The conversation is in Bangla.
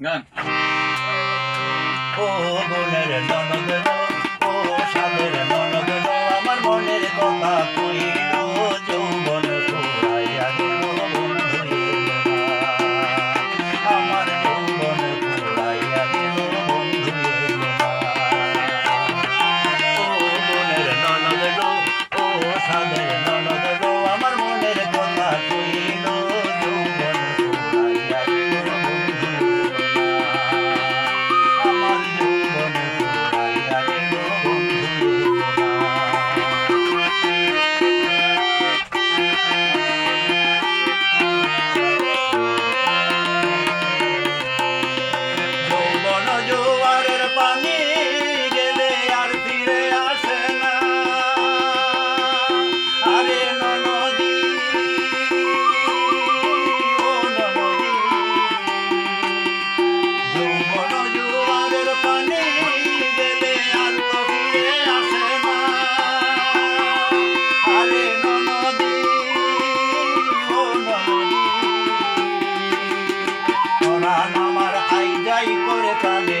গান ও গুণের ননদ লো, ও সাদের ননদ লো, আমার মনের কথা কইল যৌবন ফুরাইয়া গেল বন্ধু এলো না। আমার যৌবন ফুরাইয়া গেল বন্ধু এলো না। ও গুণের ননদ লো, ও সাদের ননদ লো, আমার মনের কথা কইল যৌবন ফুরাইয়া গেল বন্ধু এলো না। আমার যৌবন ফুরাইয়া গেল বন্ধু এলো না। যৌবন জোয়ারের পানি গেলে আর ফিরে আসে না। আরে ননদী, ও ননদী, যৌবন জোয়ারের পানি গেলে আর তো ফিরে আসে না। আরে ননদী, ও ননদী, পরাণ আমার আই যাই করে প্রাণে